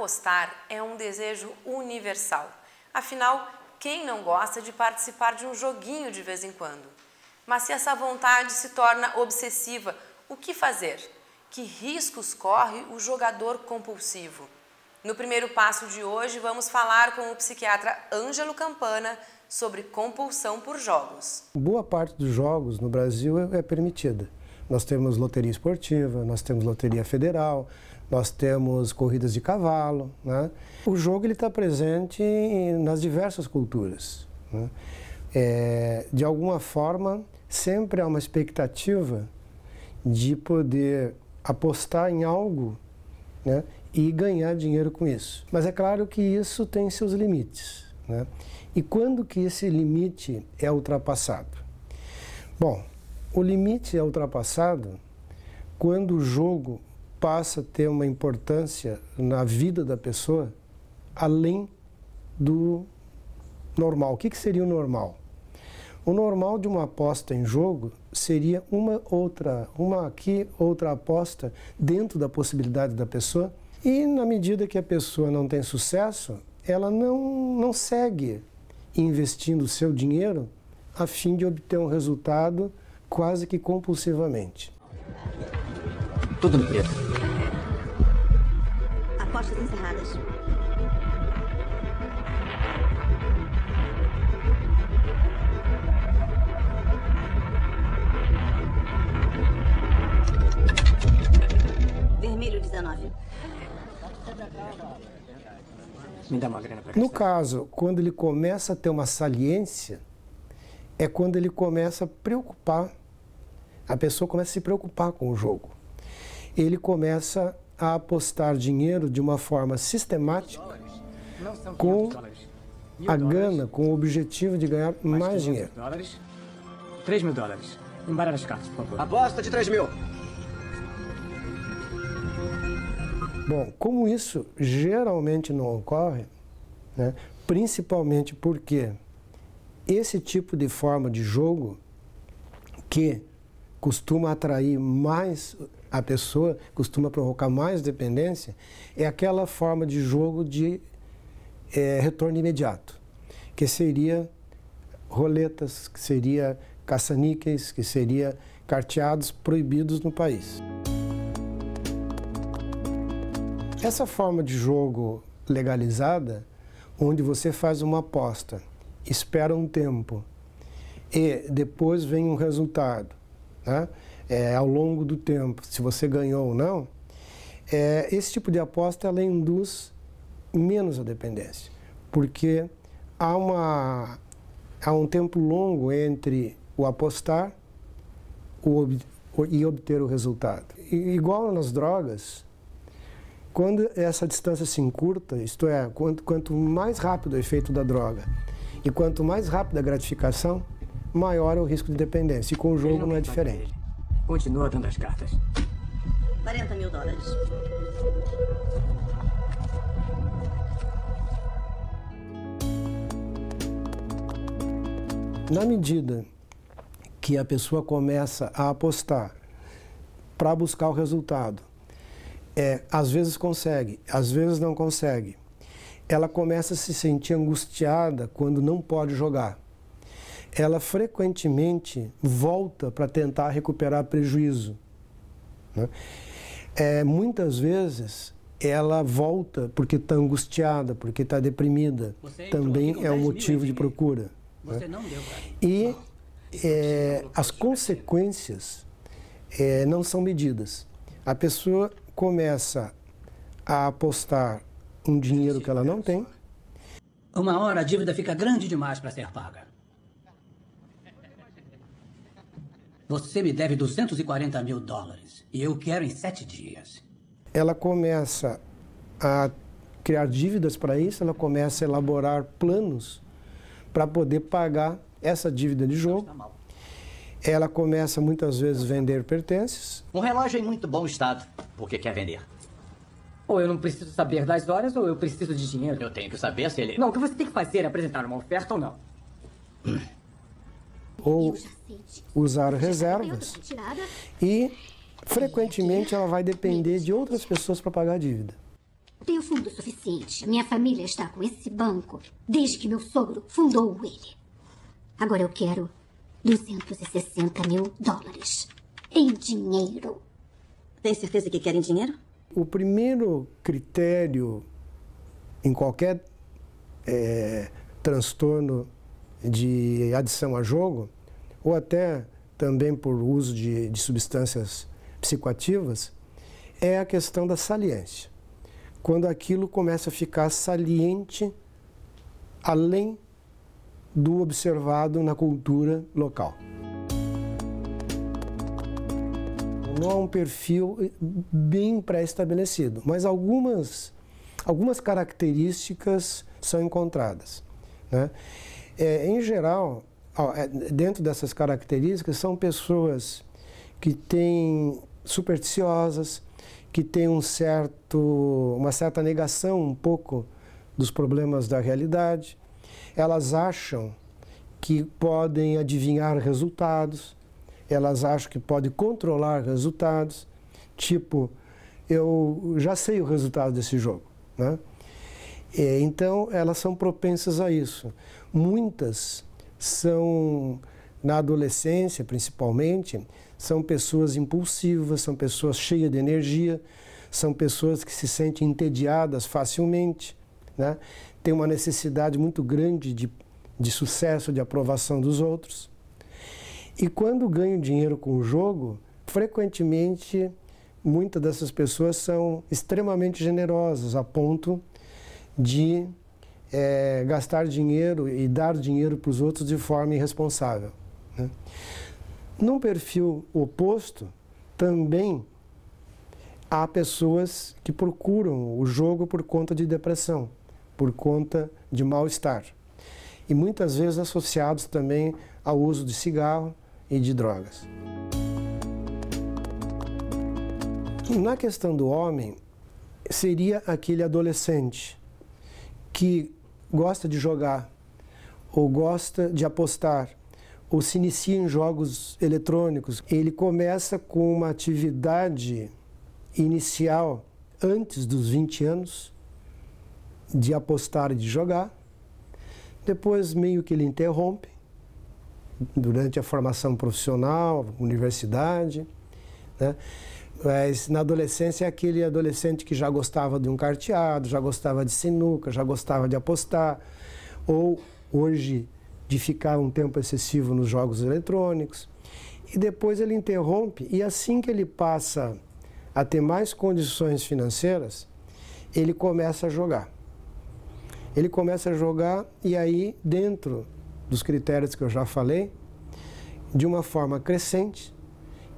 Apostar é um desejo universal. Afinal, quem não gosta de participar de um joguinho de vez em quando? Mas se essa vontade se torna obsessiva, o que fazer? Que riscos corre o jogador compulsivo? No primeiro passo de hoje, vamos falar com o psiquiatra Ângelo Campana sobre compulsão por jogos. Boa parte dos jogos no Brasil é permitida. Nós temos loteria esportiva, nós temos loteria federal, nós temos corridas de cavalo, né? O jogo está presente nas diversas culturas, né? De alguma forma, sempre há uma expectativa de poder apostar em algo, né, e ganhar dinheiro com isso. Mas é claro que isso tem seus limites, né? E quando que esse limite é ultrapassado? Bom, o limite é ultrapassado quando o jogo passa a ter uma importância na vida da pessoa além do normal. O que seria o normal? O normal de uma aposta em jogo seria uma outra aposta dentro da possibilidade da pessoa, e na medida que a pessoa não tem sucesso, ela não segue investindo o seu dinheiro a fim de obter um resultado quase que compulsivamente. Tudo no preto. Apostas encerradas. Vermelho 19. Me dá uma grana pra gastar. No caso, quando ele começa a ter uma saliência, é quando ele começa a preocupar, a pessoa começa a se preocupar com o jogo. Ele começa a apostar dinheiro de uma forma sistemática, com a gana, com o objetivo de ganhar mais dinheiro. $3.000. Embaralha as cartas, por favor. Aposta de 3 mil. Bom, como isso geralmente não ocorre, né, principalmente porque esse tipo de forma de jogo, que costuma atrair mais a pessoa, costuma provocar mais dependência, é aquela forma de jogo de retorno imediato, que seria roletas, que seria caça-níqueis, que seria carteados proibidos no país. Essa forma de jogo legalizada, onde você faz uma aposta, espera um tempo e depois vem um resultado, né? Ao longo do tempo, se você ganhou ou não, esse tipo de aposta ela induz menos a dependência, porque há um tempo longo entre o apostar e obter o resultado. Igual nas drogas, quando essa distância se encurta, isto é, quanto mais rápido é o efeito da droga e quanto mais rápida a gratificação, maior é o risco de dependência. E com o jogo não é diferente. Continua dando as cartas. $40 mil. Na medida que a pessoa começa a apostar para buscar o resultado, às vezes consegue, às vezes não consegue. Ela começa a se sentir angustiada quando não pode jogar. Ela frequentemente volta para tentar recuperar prejuízo, né? Muitas vezes ela volta porque está angustiada, porque está deprimida. Também é um motivo de procura, né? E as consequências não são medidas. A pessoa começa a apostar um dinheiro que ela não tem. Uma hora a dívida fica grande demais para ser paga. Você me deve $240 mil e eu quero em 7 dias. Ela começa a criar dívidas para isso, ela começa a elaborar planos para poder pagar essa dívida de jogo. Ela começa muitas vezes a vender pertences. Um relógio em muito bom estado. Por que quer vender? Ou eu não preciso saber das horas, ou eu preciso de dinheiro. Eu tenho que saber se ele... Não, o que você tem que fazer é apresentar uma oferta ou não. Ou usar reservas. E, frequentemente, ela vai depender de outras pessoas para pagar a dívida. tenho fundo suficiente. Minha família está com esse banco desde que meu sogro fundou ele. Agora eu quero 260 mil dólares em dinheiro. Tem certeza que querem dinheiro? O primeiro critério em qualquer transtorno de adição a jogo, ou até também por uso de substâncias psicoativas, é a questão da saliência. Quando aquilo começa a ficar saliente além do observado na cultura local. Não há um perfil bem pré-estabelecido, mas algumas características são encontradas, né? Em geral, dentro dessas características, são pessoas que têm supersticiosas, que têm uma certa negação um pouco dos problemas da realidade. Elas acham que podem adivinhar resultados, elas acham que podem controlar resultados, tipo, eu já sei o resultado desse jogo, né? Então, elas são propensas a isso. Muitas são, na adolescência principalmente, são pessoas impulsivas, são pessoas cheias de energia, são pessoas que se sentem entediadas facilmente, né? Tem uma necessidade muito grande de sucesso, de aprovação dos outros. E quando ganham dinheiro com o jogo, frequentemente, muitas dessas pessoas são extremamente generosas, a ponto de gastar dinheiro e dar dinheiro para os outros de forma irresponsável, né? Num perfil oposto, também há pessoas que procuram o jogo por conta de depressão, por conta de mal-estar. E muitas vezes associados também ao uso de cigarro e de drogas. Na questão do homem, seria aquele adolescente que gosta de jogar, ou gosta de apostar, ou se inicia em jogos eletrônicos. Ele começa com uma atividade inicial antes dos 20 anos, de apostar e de jogar. Depois meio que ele interrompe, durante a formação profissional, universidade, né? Mas na adolescência é aquele adolescente que já gostava de um carteado, já gostava de sinuca, já gostava de apostar, ou hoje de ficar um tempo excessivo nos jogos eletrônicos. E depois ele interrompe, e assim que ele passa a ter mais condições financeiras, ele começa a jogar. Ele começa a jogar e aí, dentro dos critérios que eu já falei, de uma forma crescente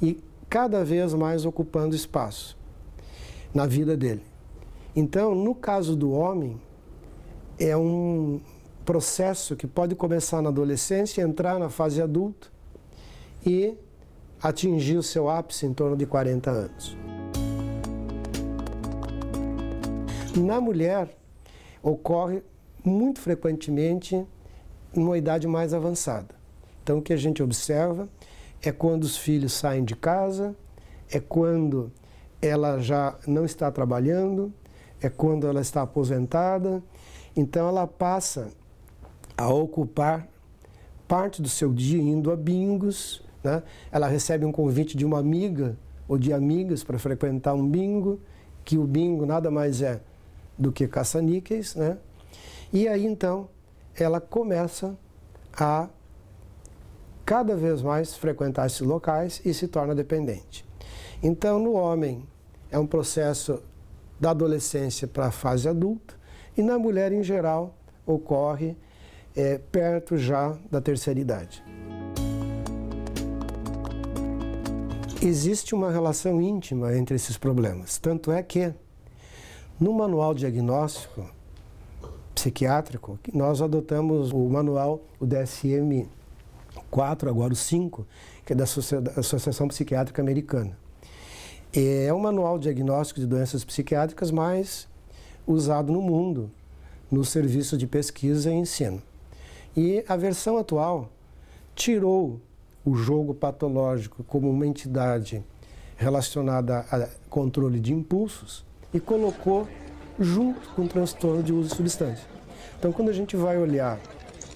e cada vez mais ocupando espaço na vida dele. Então, no caso do homem, é um processo que pode começar na adolescência, entrar na fase adulta e atingir o seu ápice em torno de 40 anos. Na mulher, ocorre muito frequentemente numa idade mais avançada. Então, o que a gente observa é quando os filhos saem de casa, é quando ela já não está trabalhando, é quando ela está aposentada. Então, ela passa a ocupar parte do seu dia indo a bingos, né? Ela recebe um convite de uma amiga ou de amigas para frequentar um bingo, que o bingo nada mais é do que caça-níqueis, né? E aí, então, ela começa a cada vez mais frequentar esses locais e se torna dependente. Então, no homem, é um processo da adolescência para a fase adulta, e na mulher, em geral, ocorre perto já da terceira idade. Existe uma relação íntima entre esses problemas, tanto é que, no manual diagnóstico psiquiátrico, nós adotamos o manual, o DSM-4, agora o 5, que é da Associação Psiquiátrica Americana. É um manual diagnóstico de doenças psiquiátricas mais usado no mundo, no serviço de pesquisa e ensino. E a versão atual tirou o jogo patológico como uma entidade relacionada a controle de impulsos e colocou junto com o transtorno de uso de substância. Então, quando a gente vai olhar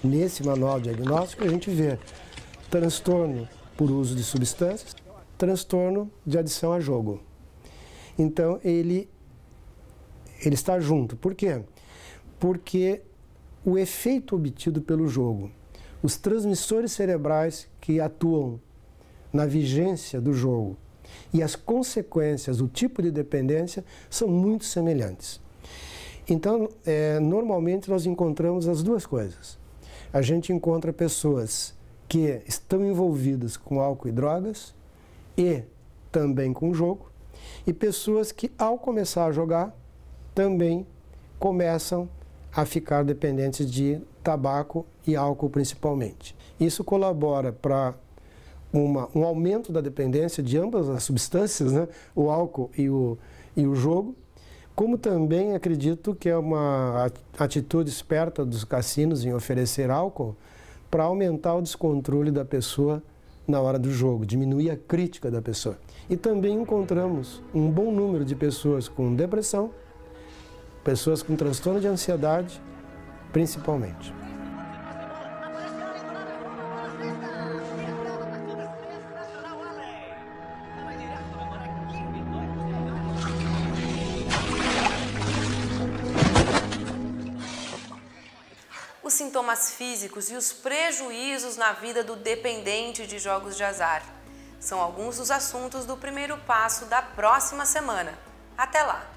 nesse manual diagnóstico, a gente vê transtorno por uso de substâncias, transtorno de adição a jogo. Então, ele está junto. Por quê? Porque o efeito obtido pelo jogo, os transmissores cerebrais que atuam na vigência do jogo e as consequências, o tipo de dependência, são muito semelhantes. Então, normalmente nós encontramos as duas coisas. A gente encontra pessoas que estão envolvidas com álcool e drogas e também com o jogo, e pessoas que, ao começar a jogar, também começam a ficar dependentes de tabaco e álcool principalmente. Isso colabora para um aumento da dependência de ambas as substâncias, né? O álcool e o jogo, como também acredito que é uma atitude esperta dos cassinos em oferecer álcool para aumentar o descontrole da pessoa na hora do jogo, diminuir a crítica da pessoa. E também encontramos um bom número de pessoas com depressão, pessoas com transtorno de ansiedade, principalmente. Os sintomas físicos e os prejuízos na vida do dependente de jogos de azar são alguns dos assuntos do primeiro passo da próxima semana. Até lá!